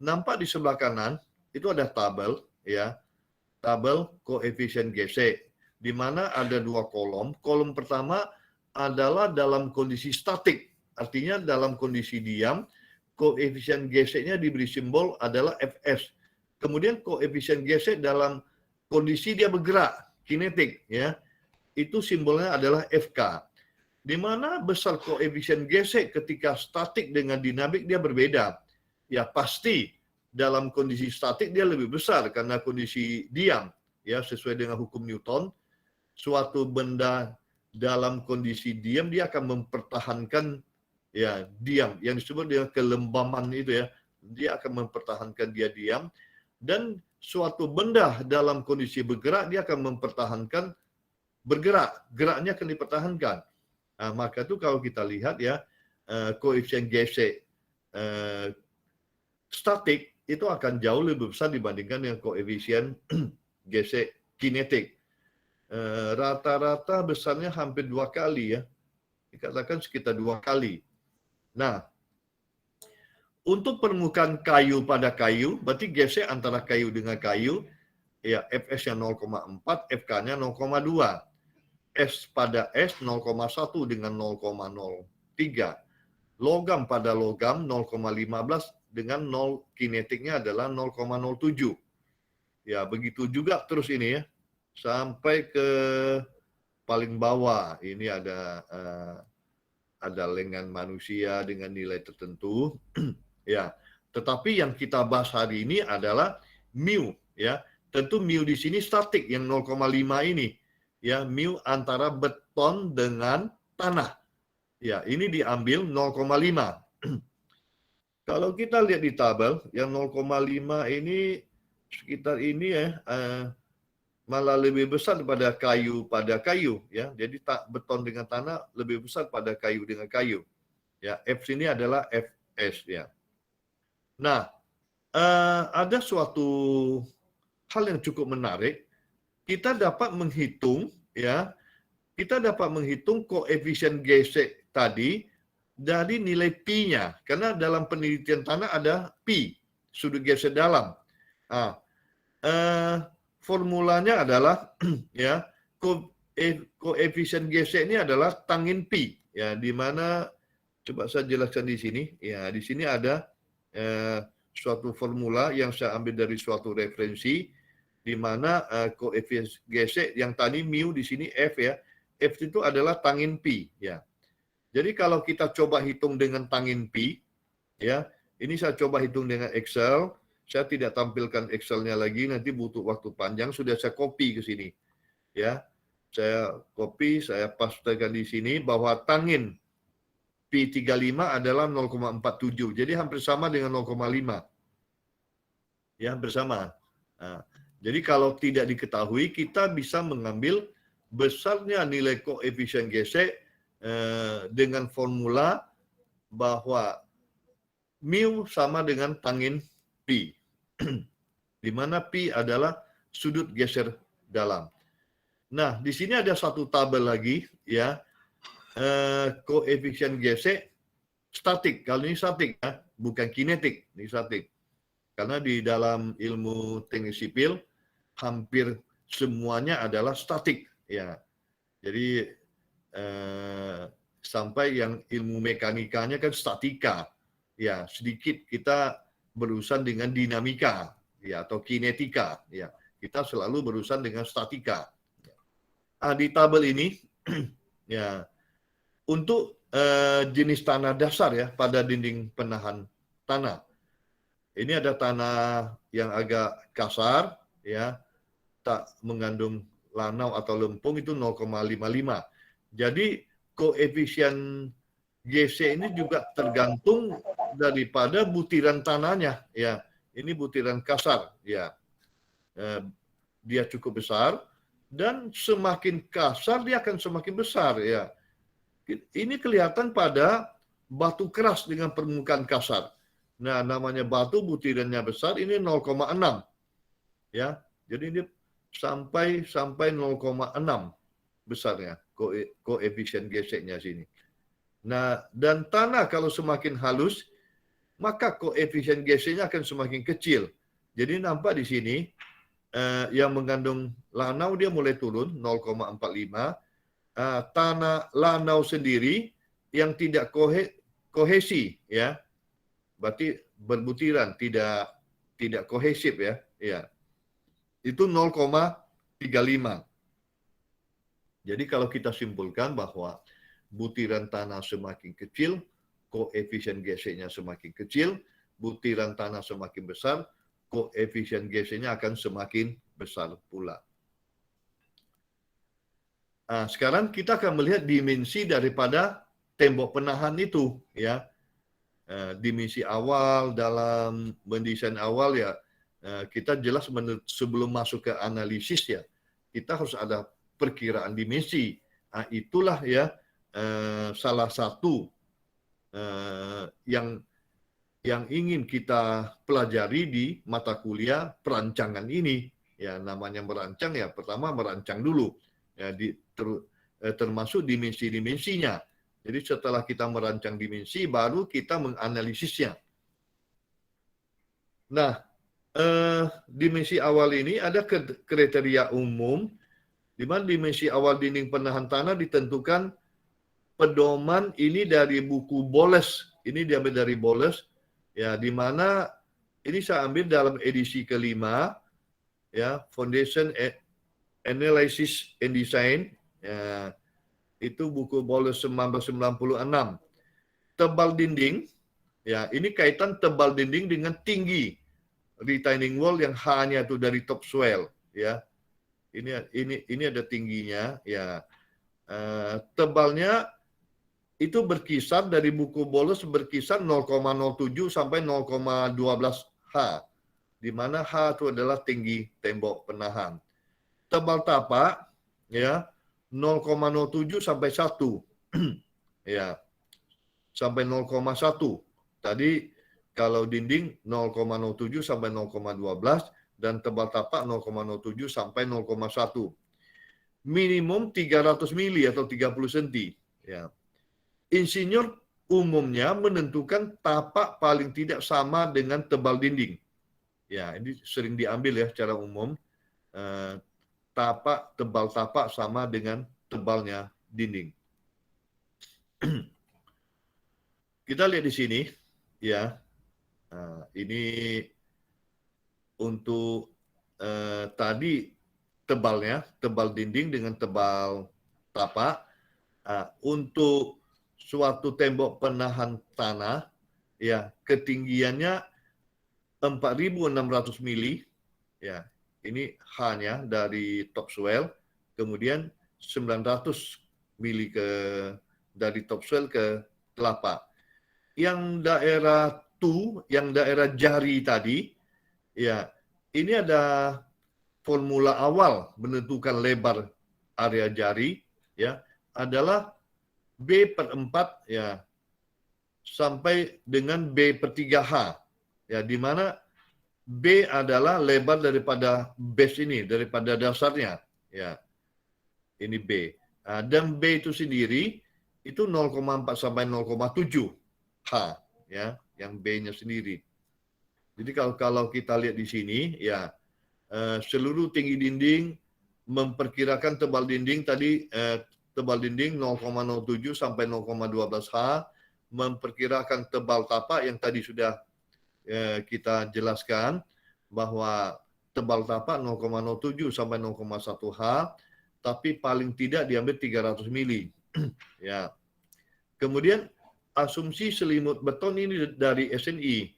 Nampak di sebelah kanan itu ada tabel ya, tabel koefisien gesek, di mana ada 2 kolom. Kolom pertama adalah dalam kondisi statik, artinya dalam kondisi diam, koefisien geseknya diberi simbol adalah Fs. Kemudian koefisien gesek dalam kondisi dia bergerak, kinetik ya, itu simbolnya adalah Fk. Di mana besar koefisien gesek ketika statik dengan dinamik dia berbeda. Ya pasti dalam kondisi statik dia lebih besar karena kondisi diam ya, sesuai dengan hukum Newton. Suatu benda dalam kondisi diam dia akan mempertahankan ya diam, yang disebut dengan kelembaman itu ya. Dia akan mempertahankan dia diam, dan suatu benda dalam kondisi bergerak dia akan mempertahankan bergerak, geraknya akan dipertahankan. Nah, maka itu kalau kita lihat ya, koefisien gesek statik itu akan jauh lebih besar dibandingkan dengan koefisien gesek kinetik. Rata-rata besarnya hampir 2 kali ya, dikatakan sekitar 2 kali. Nah, untuk permukaan kayu pada kayu, berarti gesek antara kayu dengan kayu, ya Fs-nya 0,4, Fk-nya 0,2. S pada S 0,1 dengan 0,03. Logam pada logam 0,15 dengan 0 kinetiknya adalah 0,07. Ya, begitu juga terus ini ya. Sampai ke paling bawah. Ini ada lengan manusia dengan nilai tertentu. Ya, tetapi yang kita bahas hari ini adalah mu ya. Tentu mu di sini statik yang 0,5 ini. Ya, mu antara beton dengan tanah. Ya, ini diambil 0,5. Kalau kita lihat di tabel, yang 0,5 ini sekitar ini ya, malah lebih besar pada kayu ya. Jadi beton dengan tanah lebih besar pada kayu dengan kayu. Ya, F sini adalah Fs ya. Nah, ada suatu hal yang cukup menarik. Kita dapat menghitung ya, kita dapat menghitung koefisien gesek tadi dari nilai pi-nya, karena dalam penelitian tanah ada pi, sudut gesek dalam. Nah, formulanya adalah ya, koefisien gesek ini adalah tangin pi ya, di mana coba saya jelaskan di sini ya. Di sini ada suatu formula yang saya ambil dari suatu referensi, di mana koefisien gesek yang tadi mu di sini F ya. F itu adalah tangin pi ya. Jadi kalau kita coba hitung dengan tangin pi ya, ini saya coba hitung dengan Excel. Saya tidak tampilkan Excel-nya lagi, nanti butuh waktu panjang. Sudah saya copy ke sini ya. Saya copy, saya pastekan di sini bahwa tangin pi 35 adalah 0,47. Jadi hampir sama dengan 0,5. Ya, hampir sama. Nah, Jadi kalau tidak diketahui, kita bisa mengambil besarnya nilai koefisien gesek dengan formula bahwa mu sama dengan tangin pi, di mana pi adalah sudut geser dalam. Nah, di sini ada satu tabel lagi, ya, koefisien gesek statik. Kalau ini statik, ya, bukan kinetik, ini statik. Karena di dalam ilmu teknik sipil hampir semuanya adalah statik, ya. Jadi sampai yang ilmu mekanikanya kan statika, ya, sedikit kita berurusan dengan dinamika, ya, atau kinetika, ya. Kita selalu berurusan dengan statika. Di tabel ini, ya, untuk jenis tanah dasar, ya, pada dinding penahan tanah. Ini ada tanah yang agak kasar, ya, tak mengandung lanau atau lempung itu 0,55. Jadi koefisien GC ini juga tergantung daripada butiran tanahnya, ya. Ini butiran kasar, ya. Dia cukup besar dan semakin kasar dia akan semakin besar, ya. Ini kelihatan pada batu keras dengan permukaan kasar. Nah, namanya batu butirannya besar, ini 0,6. Ya. Jadi ini sampai 0,6 besarnya koefisien geseknya sini. Nah, dan tanah kalau semakin halus, maka koefisien geseknya akan semakin kecil. Jadi nampak di sini yang mengandung lanau dia mulai turun 0,45. Tanah lanau sendiri yang tidak kohesi, ya, berarti berbutiran, tidak kohesif, ya, ya, itu 0,35. Jadi kalau kita simpulkan bahwa butiran tanah semakin kecil, koefisien geseknya semakin kecil, butiran tanah semakin besar, koefisien geseknya akan semakin besar pula. Sekarang kita akan melihat dimensi daripada tembok penahan itu, ya. Dimensi awal dalam mendesain awal, ya, kita jelas sebelum masuk ke analisis, ya, kita harus ada perkiraan dimensi. Itulah, ya, salah satu yang ingin kita pelajari di mata kuliah perancangan ini. Ya, namanya merancang, ya, pertama merancang dulu, ya, termasuk dimensi-dimensinya. Jadi setelah kita merancang dimensi, baru kita menganalisisnya. Nah, dimensi awal ini ada kriteria umum, di mana dimensi awal dinding penahan tanah ditentukan pedoman ini dari buku Boles. Ini diambil dari Boles, ya, di mana ini saya ambil dalam edisi kelima, ya, Foundation Analysis and Design, ya, itu buku Boles 1996. Tebal dinding, ya, ini kaitan tebal dinding dengan tinggi retaining wall yang hanya itu dari topsoil, ya. Ini ada tingginya, ya. Tebalnya itu berkisar dari buku Boles berkisar 0,07 sampai 0,12 H, di mana H itu adalah tinggi tembok penahan. Tebal tapak, ya, 0,07 sampai 1. Ya. Sampai 0,1. Tadi kalau dinding 0,07 sampai 0,12 dan tebal tapak 0,07 sampai 0,1. Minimum 300 mili atau 30 cm, ya. Insinyur umumnya menentukan tapak paling tidak sama dengan tebal dinding. Ya, ini sering diambil, ya, secara umum. Tebal tapak sama dengan tebalnya dinding. Kita lihat di sini, ya. Ini untuk tadi tebalnya, tebal dinding dengan tebal tapak. Untuk suatu tembok penahan tanah, ya, ketinggiannya 4.600 mili, ya. Ini H-nya dari topsoil, kemudian 900 mili dari topsoil ke telapak. Yang daerah jari tadi, ya, ini ada formula awal menentukan lebar area jari ya adalah B/4 ya sampai dengan B/3H ya, di mana B adalah lebar daripada base ini, daripada dasarnya ya, ini B. Dan B itu sendiri itu 0,4 sampai 0,7 H ya, yang B-nya sendiri. Jadi kalau kita lihat di sini ya, seluruh tinggi dinding memperkirakan tebal dinding tadi tebal dinding 0,07 sampai 0,12 H, memperkirakan tebal tapak yang tadi sudah kita jelaskan bahwa tebal tapak 0,07 sampai 0,1 H, tapi paling tidak diambil 300 mili. Ya. Kemudian asumsi selimut beton ini dari SNI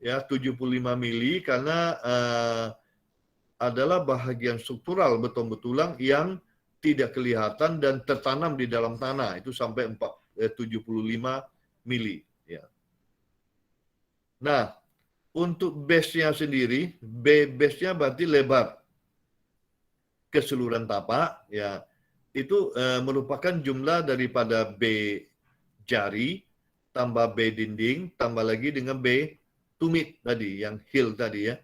ya 75 mili karena adalah bahagian struktural beton betulang yang tidak kelihatan dan tertanam di dalam tanah, itu sampai 75 mili ya. Nah, untuk base-nya sendiri, B base-nya berarti lebar keseluruhan tapak ya. Itu merupakan jumlah daripada B jari tambah B dinding tambah lagi dengan B tumit tadi, yang heel tadi ya.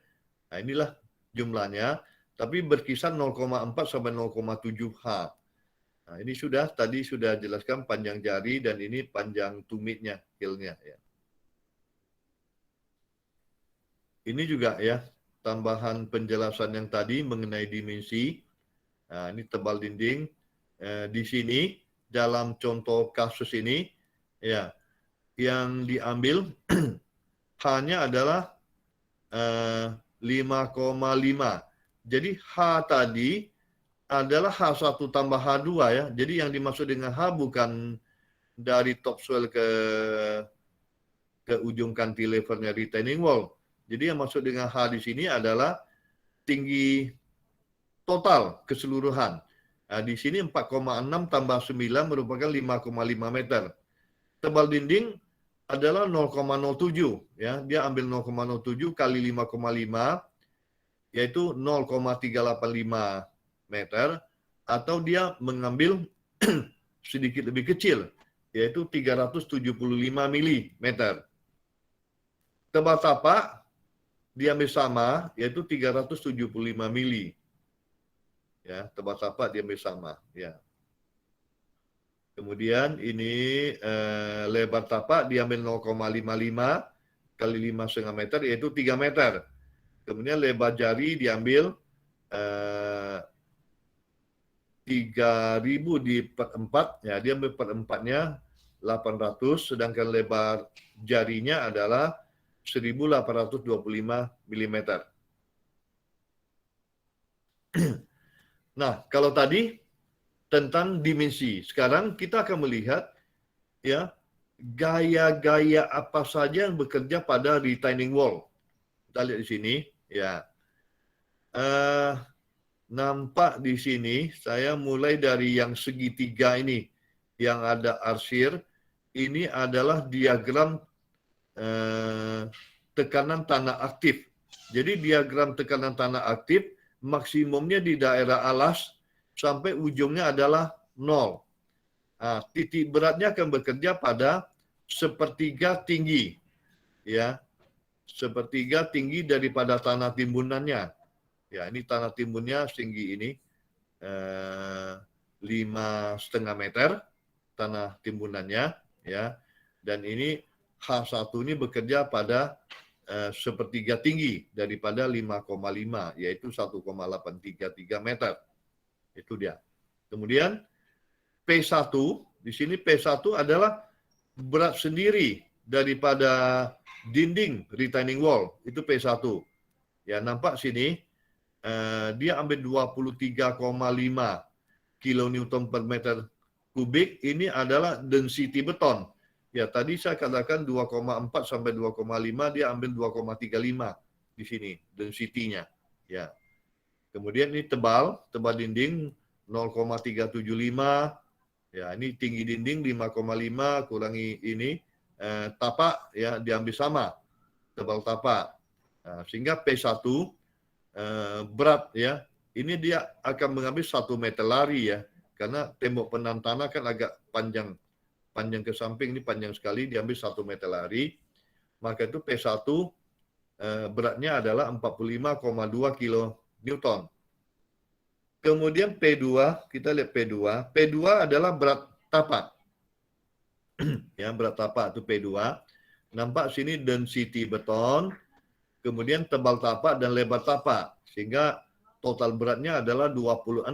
Nah, inilah jumlahnya, tapi berkisar 0,4 sampai 0,7 H. Nah, ini tadi sudah jelaskan panjang jari dan ini panjang tumitnya, heel-nya ya. Ini juga ya, tambahan penjelasan yang tadi mengenai dimensi. Nah, ini tebal dinding. Di sini, dalam contoh kasus ini, ya, yang diambil H-nya adalah 5,5. Jadi H tadi adalah H1 tambah H2 ya. Jadi yang dimaksud dengan H bukan dari topsoil ke ujung cantilevernya retaining wall. Jadi yang maksud dengan H di sini adalah tinggi total keseluruhan. Nah, di sini 4,6 tambah 9 merupakan 5,5 meter. Tebal dinding adalah 0,07 ya, dia ambil 0,07 kali 5,5 yaitu 0,385 meter, atau dia mengambil sedikit lebih kecil yaitu 375 mm. Tebal tapak diambil sama yaitu 375 mm. Ya, tebal tapak diambil sama ya. Kemudian ini lebar tapak diambil 0,55 kali 5,5 meter yaitu 3 meter. Kemudian lebar jari diambil 3.000 di per 4, ya dia ambil per 4-nya 800, sedangkan lebar jarinya adalah 1.825 mm. Nah, kalau tadi tentang dimensi. Sekarang kita akan melihat ya gaya-gaya apa saja yang bekerja pada retaining wall. Kita lihat di sini ya. Nampak di sini saya mulai dari yang segitiga ini yang ada arsir. Ini adalah diagram tekanan tanah aktif. Jadi diagram tekanan tanah aktif maksimumnya di daerah alas sampai ujungnya adalah 0. Nah, titik beratnya akan bekerja pada sepertiga tinggi, ya, sepertiga tinggi daripada tanah timbunannya. Ya, ini tanah timbunnya setinggi ini 5,5 meter tanah timbunannya, ya, dan ini H1 ini bekerja pada sepertiga tinggi daripada 5,5, yaitu 1,833 meter. Itu dia. Kemudian P1, di sini P1 adalah berat sendiri daripada dinding retaining wall, itu P1. Ya, nampak sini dia ambil 23,5 kilonewton per meter kubik. Ini adalah density beton. Ya, tadi saya katakan 2,4 sampai 2,5, dia ambil 2,35 di sini density-nya. Ya. Kemudian ini tebal dinding 0,375. Ya, ini tinggi dinding 5,5 kurangi ini tapak ya diambil sama tebal tapak. Nah, sehingga P1 berat ya ini dia akan mengambil 1 meter lari ya, karena tembok penahan tanah kan agak panjang ke samping, ini panjang sekali, diambil 1 meter lari, maka itu P1 beratnya adalah 45,2 kilo Newton. Kemudian P2, kita lihat P2. P2 adalah berat tapak. Ya, berat tapak itu P2. Nampak sini density beton, kemudian tebal tapak dan lebar tapak, sehingga total beratnya adalah 26,4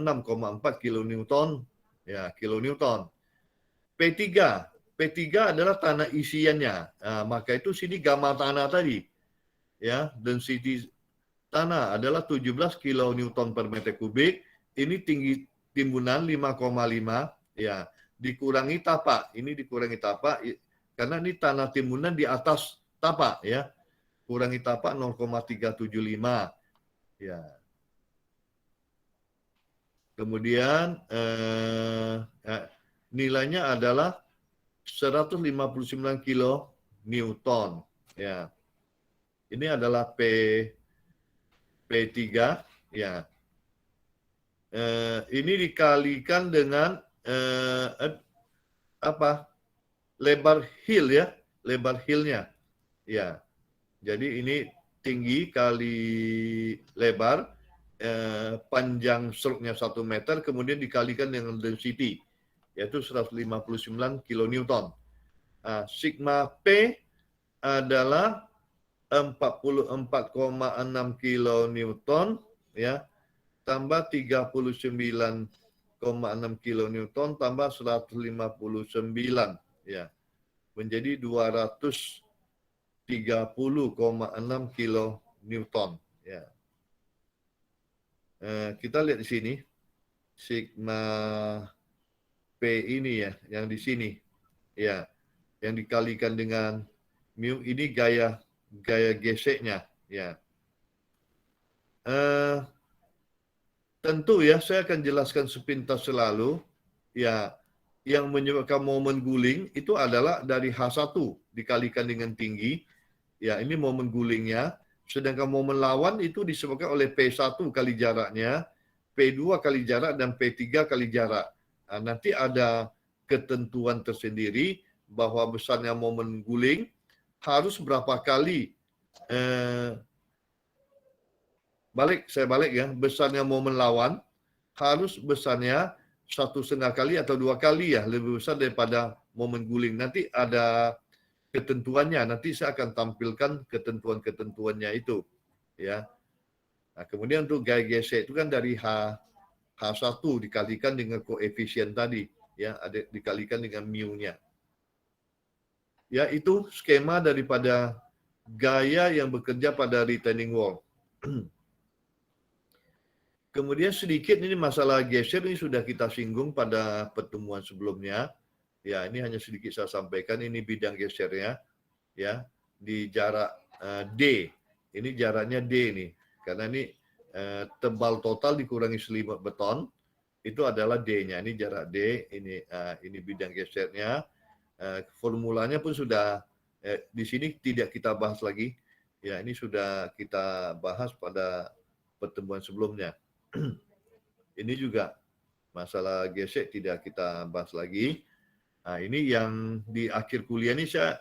kilonewton. Ya, kilonewton. P3. P3 adalah tanah isiannya. Nah, maka itu sini gambar tanah tadi. Ya, density tanah adalah 17 kilonewton per meter kubik. Ini tinggi timbunan 5,5 ya, dikurangi tapak. Ini dikurangi tapak karena ini tanah timbunan di atas tapak ya. Kurangi tapak 0,375 ya. Kemudian nilainya adalah 159 kilo Newton ya. Ini adalah P3 ya. Ini dikalikan dengan lebar heel ya, lebar heelnya ya. Jadi ini tinggi kali lebar, panjang struknya 1 meter, kemudian dikalikan dengan density yaitu 159 kilonewton. Sigma P adalah 44,6 kilonewton ya, tambah 39,6 kilonewton tambah 159 ya, menjadi 230,6 kilonewton ya. Kita lihat di sini sigma P ini ya, yang di sini ya, yang dikalikan dengan mu, ini gaya geseknya ya. Tentu ya, saya akan jelaskan sepintas selalu ya, yang menyebabkan momen guling itu adalah dari H1 dikalikan dengan tinggi ya, ini momen gulingnya, sedangkan momen lawan itu disebabkan oleh P1 kali jaraknya, P2 kali jarak, dan P3 kali jarak. Nanti ada ketentuan tersendiri bahwa besarnya momen guling harus berapa kali saya balik ya, besarnya momen lawan harus besarnya 1,5 kali atau 2 kali ya, lebih besar daripada momen guling. Nanti ada ketentuannya, nanti saya akan tampilkan ketentuannya itu ya. Nah, kemudian untuk gaya gesek itu kan dari H1 dikalikan dengan koefisien tadi ya, ada dikalikan dengan mu-nya. Ya, itu skema daripada gaya yang bekerja pada retaining wall. Kemudian sedikit ini masalah geser, ini sudah kita singgung pada pertemuan sebelumnya. Ya, ini hanya sedikit saya sampaikan, ini bidang gesernya ya, di jarak D. Ini jaraknya D nih. Karena ini tebal total dikurangi selimut beton, itu adalah D-nya. Ini jarak D, ini bidang gesernya. Formulanya pun sudah di sini tidak kita bahas lagi. Ya, ini sudah kita bahas pada pertemuan sebelumnya. Ini juga masalah gesek tidak kita bahas lagi. Nah, ini yang di akhir kuliah ini saya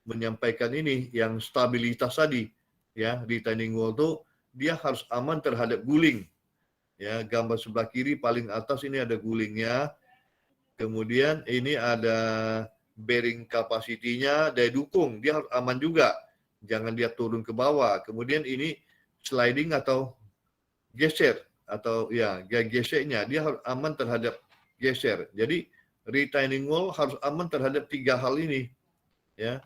menyampaikan ini, yang stabilitas tadi. Ya, retaining wall itu dia harus aman terhadap guling. Ya, gambar sebelah kiri paling atas ini ada gulingnya. Kemudian ini ada bearing capacity-nya, daya dukung, dia harus aman juga. Jangan dia turun ke bawah. Kemudian ini sliding atau geser, atau ya geseknya, dia harus aman terhadap geser. Jadi retaining wall harus aman terhadap 3 hal ini ya,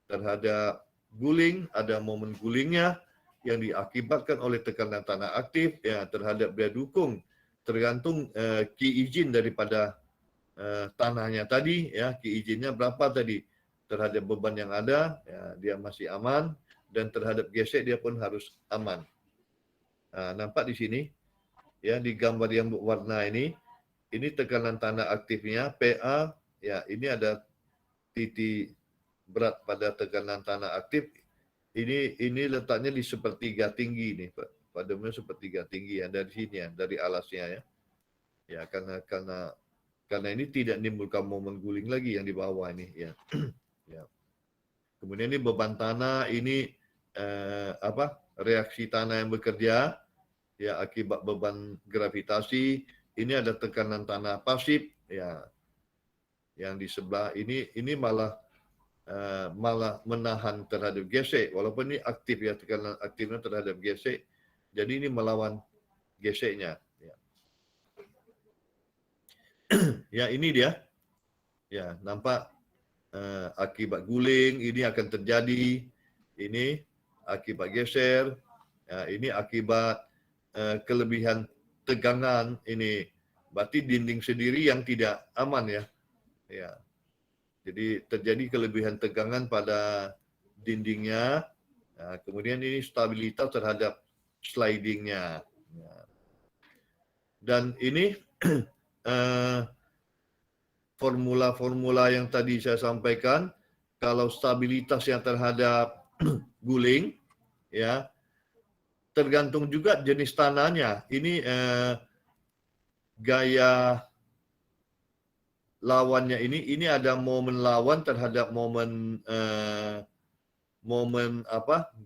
terhadap guling, ada momen gulingnya yang diakibatkan oleh tekanan tanah aktif ya, terhadap daya dukung tergantung key izin daripada tanahnya tadi ya, key izinnya berapa tadi, terhadap beban yang ada ya, dia masih aman, dan terhadap gesek dia pun harus aman. Nampak di sini ya, di gambar yang berwarna ini tekanan tanah aktifnya PA ya, ini ada titik berat pada tekanan tanah aktif, ini letaknya di sepertiga tinggi nih padamnya sepertiga tinggi ya dari sini ya, dari alasnya ya. Ya, karena ini tidak menimbulkan momen guling lagi yang di bawah ini ya. Ya. Kemudian ini beban tanah, ini reaksi tanah yang bekerja ya akibat beban gravitasi. Ini ada tekanan tanah pasif ya. Yang di sebelah ini malah menahan terhadap gesek, walaupun ini aktif ya, tekanan aktifnya terhadap gesek. Jadi ini melawan geseknya. Ya, ya ini dia. Ya, nampak akibat guling ini akan terjadi. Ini akibat geser. Ya, ini akibat kelebihan tegangan. Ini berarti dinding sendiri yang tidak aman ya. Ya. Jadi terjadi kelebihan tegangan pada dindingnya. Nah, kemudian ini stabilitas terhadap slidingnya. Dan ini formula-formula yang tadi saya sampaikan, kalau stabilitasnya terhadap guling, ya tergantung juga jenis tanahnya. Ini gaya lawannya ini ada momen lawan terhadap momen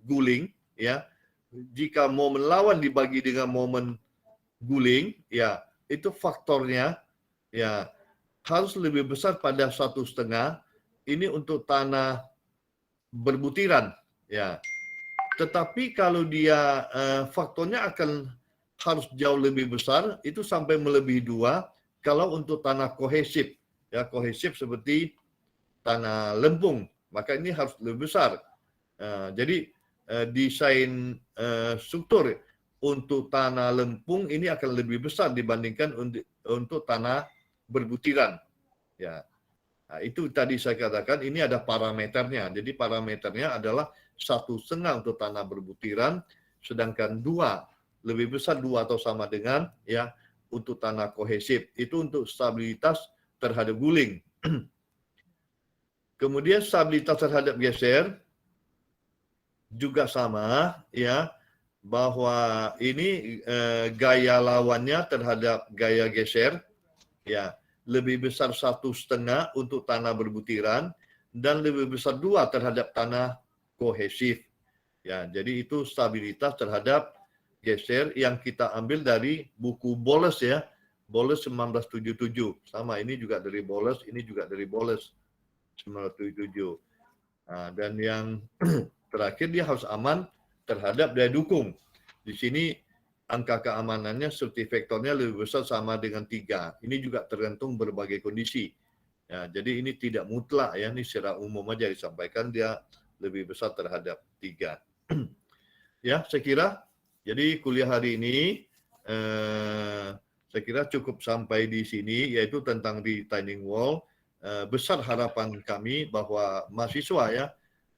guling ya. Jika momen lawan dibagi dengan momen guling ya, itu faktornya ya harus lebih besar pada 1,5. Ini untuk tanah berbutiran ya. Tetapi kalau dia faktornya harus jauh lebih besar, itu sampai melebihi 2 kalau untuk tanah kohesif. Ya, kohesif seperti tanah lempung, maka ini harus lebih besar. Jadi desain struktur untuk tanah lempung ini akan lebih besar dibandingkan untuk tanah berbutiran. Ya, nah, itu tadi saya katakan ini ada parameternya. Jadi parameternya adalah 1,5 untuk tanah berbutiran, sedangkan 2 lebih besar 2 atau sama dengan ya untuk tanah kohesif. Itu untuk stabilitas terhadap guling. Kemudian stabilitas terhadap geser juga sama ya, bahwa ini gaya lawannya terhadap gaya geser ya lebih besar 1,5 untuk tanah berbutiran dan lebih besar 2 terhadap tanah kohesif. Ya, jadi itu stabilitas terhadap geser yang kita ambil dari buku Boles ya. Boles 1977. Sama, ini juga dari Boles, ini juga dari Boles 1977. Nah, dan yang terakhir dia harus aman terhadap daya dukung. Di sini angka keamanannya serti vektornya lebih besar sama dengan 3. Ini juga tergantung berbagai kondisi. Ya, jadi ini tidak mutlak ya, ini secara umum aja disampaikan dia lebih besar terhadap 3. Ya, saya kira jadi kuliah hari ini saya kira cukup sampai di sini, yaitu tentang retaining wall. Besar harapan kami bahwa mahasiswa ya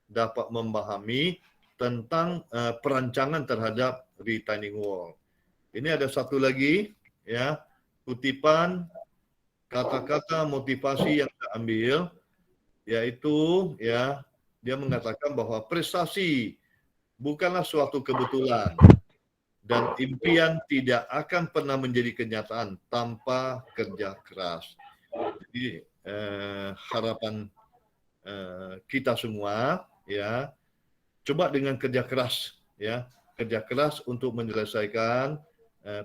dapat memahami tentang perancangan terhadap retaining wall. Ini ada satu lagi ya, kutipan kata-kata motivasi yang saya ambil, yaitu ya dia mengatakan bahwa prestasi bukanlah suatu kebetulan dan impian tidak akan pernah menjadi kenyataan tanpa kerja keras. Jadi harapan kita semua ya, coba dengan kerja keras ya, kerja keras untuk menyelesaikan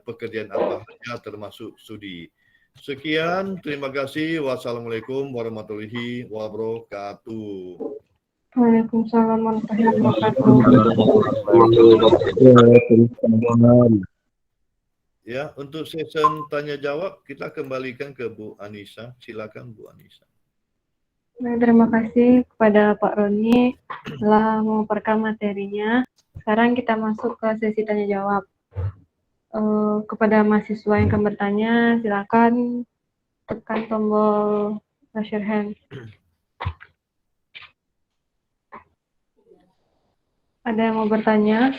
pekerjaan apa saja termasuk studi. Sekian, terima kasih. Wassalamualaikum warahmatullahi wabarakatuh. Waalaikumsalam warahmatullahi wabarakatuh. Ya, untuk session tanya jawab kita kembalikan ke Bu Anissa. Silakan Bu Anissa. Baik, terima kasih kepada Pak Roni telah memaparkan materinya. Sekarang kita masuk ke sesi tanya jawab. Kepada mahasiswa yang akan bertanya, silakan tekan tombol raise your hand. Ada yang mau bertanya?